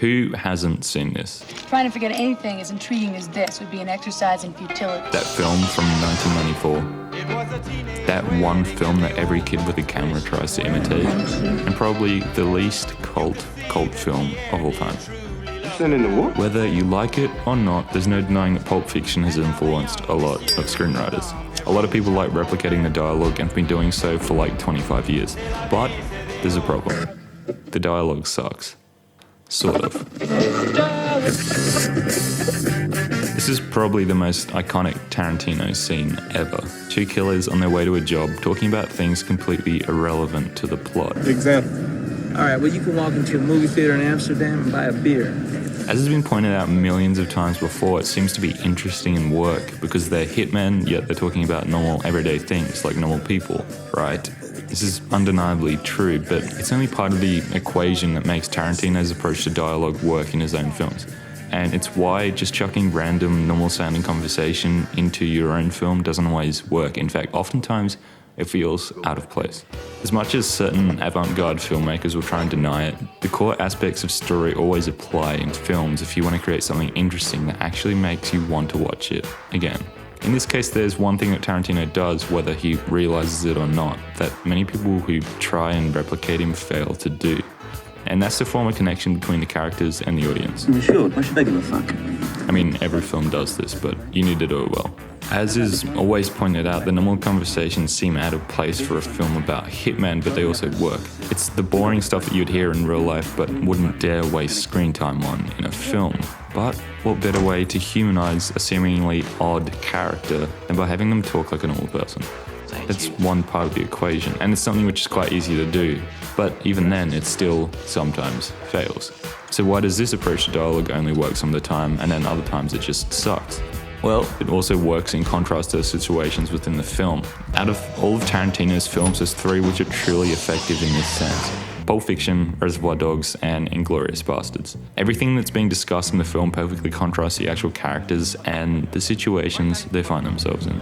Who hasn't seen this? Trying to forget anything as intriguing as this would be an exercise in futility. That film from 1994. That one film that every kid with a camera tries to imitate. And probably the least cult film of all time. Whether you like it or not, there's no denying that Pulp Fiction has influenced a lot of screenwriters. A lot of people like replicating the dialogue and have been doing so for like 25 years. But there's a problem. The dialogue sucks. Sort of. This is probably the most iconic Tarantino scene ever. Two killers on their way to a job talking about things completely irrelevant to the plot. Example. Alright, well you can walk into a movie theater in Amsterdam and buy a beer. As has been pointed out millions of times before, it seems to be interesting in work because they're hitmen, yet they're talking about normal everyday things like normal people, right? This is undeniably true, but it's only part of the equation that makes Tarantino's approach to dialogue work in his own films. And it's why just chucking random, normal-sounding conversation into your own film doesn't always work. In fact, oftentimes it feels out of place. As much as certain avant-garde filmmakers will try and deny it, the core aspects of story always apply in films if you want to create something interesting that actually makes you want to watch it again. In this case, there's one thing that Tarantino does, whether he realizes it or not, that many people who try and replicate him fail to do. And that's to form a connection between the characters and the audience. Sure, what should I give a fuck? I mean, every film does this, but you need to do it well. As is always pointed out, the normal conversations seem out of place for a film about hitmen, but they also work. It's the boring stuff that you'd hear in real life, but wouldn't dare waste screen time on in a film. But what better way to humanize a seemingly odd character than by having them talk like a normal person? That's one part of the equation, and it's something which is quite easy to do, but even then it still sometimes fails. So why does this approach to dialogue only work some of the time, and then other times it just sucks? Well, it also works in contrast to situations within the film. Out of all of Tarantino's films, there's three which are truly effective in this sense. Pulp Fiction, Reservoir Dogs, and Inglourious Basterds. Everything that's being discussed in the film perfectly contrasts the actual characters and the situations they find themselves in.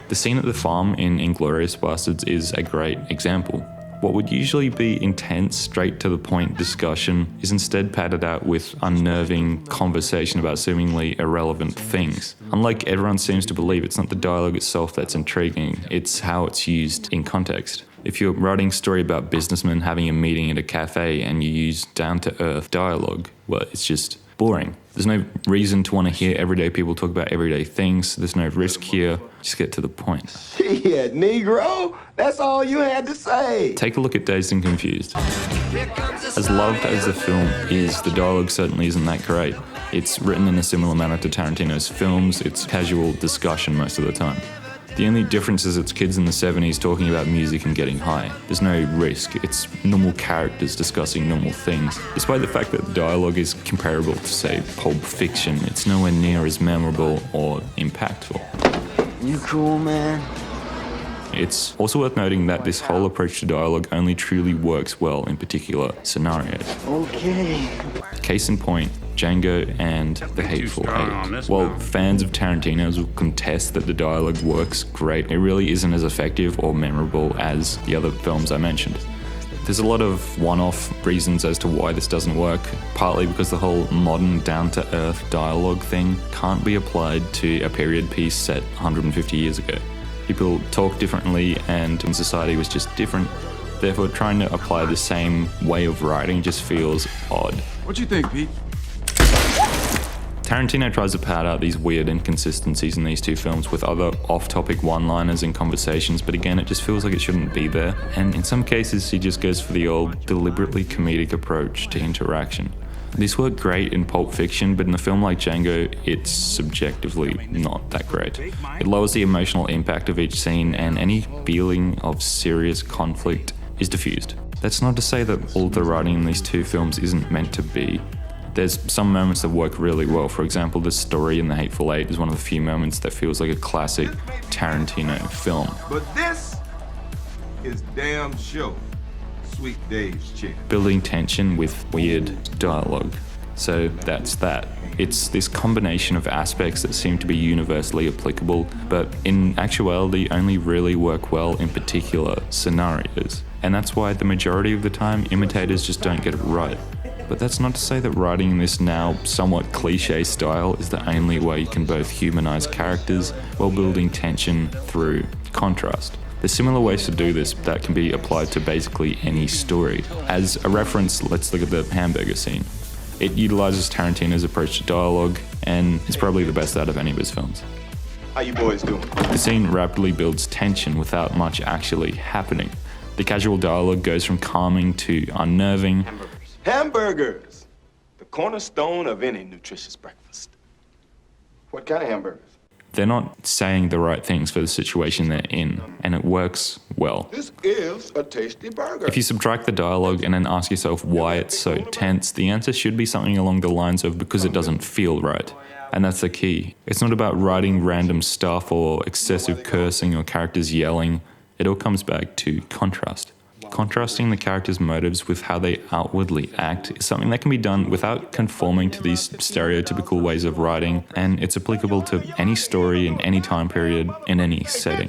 The scene at the farm in Inglourious Basterds is a great example. What would usually be intense, straight-to-the-point discussion is instead padded out with unnerving conversation about seemingly irrelevant things. Unlike everyone seems to believe, it's not the dialogue itself that's intriguing, it's how it's used in context. If you're writing a story about businessmen having a meeting at a cafe and you use down-to-earth dialogue, well, it's just boring. There's no reason to want to hear everyday people talk about everyday things. There's no risk here. Just get to the point. Shit, Negro, that's all you had to say. Take a look at Dazed and Confused. As loved as the film is, the dialogue certainly isn't that great. It's written in a similar manner to Tarantino's films. It's casual discussion most of the time. The only difference is it's kids in the 70s talking about music and getting high. There's no risk. It's normal characters discussing normal things. Despite the fact that the dialogue is comparable to, say, Pulp Fiction, it's nowhere near as memorable or impactful. You cool, man? It's also worth noting that this whole approach to dialogue only truly works well in particular scenarios. Okay. Case in point, Django and The Hateful Eight. While fans of Tarantino's will contest that the dialogue works great, it really isn't as effective or memorable as the other films I mentioned. There's a lot of one-off reasons as to why this doesn't work, partly because the whole modern down-to-earth dialogue thing can't be applied to a period piece set 150 years ago. People talk differently and society was just different. Therefore, trying to apply the same way of writing just feels odd. What you think, Pete? Tarantino tries to pad out these weird inconsistencies in these two films with other off-topic one-liners and conversations, but again, it just feels like it shouldn't be there. And in some cases, he just goes for the old, deliberately comedic approach to interaction. This worked great in Pulp Fiction, but in a film like Django, it's subjectively not that great. It lowers the emotional impact of each scene, and any feeling of serious conflict is diffused. That's not to say that all the writing in these two films isn't meant to be. There's some moments that work really well. For example, the story in The Hateful Eight is one of the few moments that feels like a classic Tarantino film. But this is damn sure Sweet Dave's chick. Building tension with weird dialogue. So that's that. It's this combination of aspects that seem to be universally applicable, but in actuality only really work well in particular scenarios. And that's why the majority of the time imitators just don't get it right. But that's not to say that writing in this now somewhat cliche style is the only way you can both humanize characters while building tension through contrast. There's similar ways to do this that can be applied to basically any story. As a reference, let's look at the hamburger scene. It utilizes Tarantino's approach to dialogue, and it's probably the best out of any of his films. How you boys doing? The scene rapidly builds tension without much actually happening. The casual dialogue goes from calming to unnerving. Hamburgers! The cornerstone of any nutritious breakfast. What kind of hamburgers? They're not saying the right things for the situation they're in, and it works well. This is a tasty burger. If you subtract the dialogue and then ask yourself why it's so tense, the answer should be something along the lines of because it doesn't feel right. And that's the key. It's not about writing random stuff or excessive cursing or characters yelling. It all comes back to contrast. Contrasting the characters' motives with how they outwardly act is something that can be done without conforming to these stereotypical ways of writing, and it's applicable to any story in any time period, in any setting.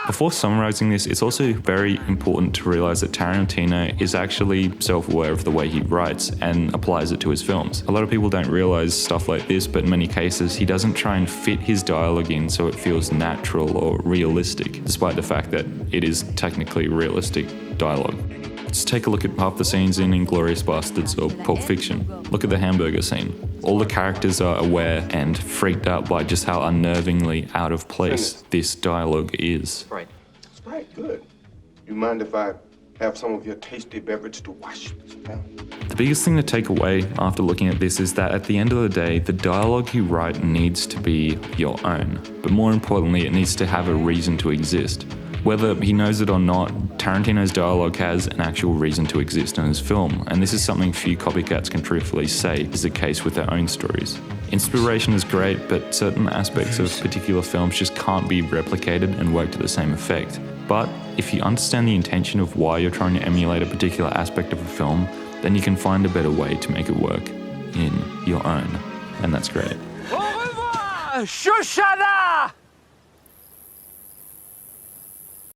Before summarizing this, it's also very important to realize that Tarantino is actually self-aware of the way he writes and applies it to his films. A lot of people don't realize stuff like this, but in many cases, he doesn't try and fit his dialogue in so it feels natural or realistic, despite the fact that it is technically realistic dialogue. Just take a look at half the scenes in Inglourious Basterds or Pulp Fiction. Look at the hamburger scene. All the characters are aware and freaked out by just how unnervingly out of place this dialogue is. Sprite, good. You mind if I have some of your tasty beverage to wash this down? The biggest thing to take away after looking at this is that at the end of the day, the dialogue you write needs to be your own. But more importantly, it needs to have a reason to exist. Whether he knows it or not, Tarantino's dialogue has an actual reason to exist in his film, and this is something few copycats can truthfully say is the case with their own stories. Inspiration is great, but certain aspects of particular films just can't be replicated and work to the same effect. But if you understand the intention of why you're trying to emulate a particular aspect of a film, then you can find a better way to make it work in your own, and that's great. Au revoir, Shoshana!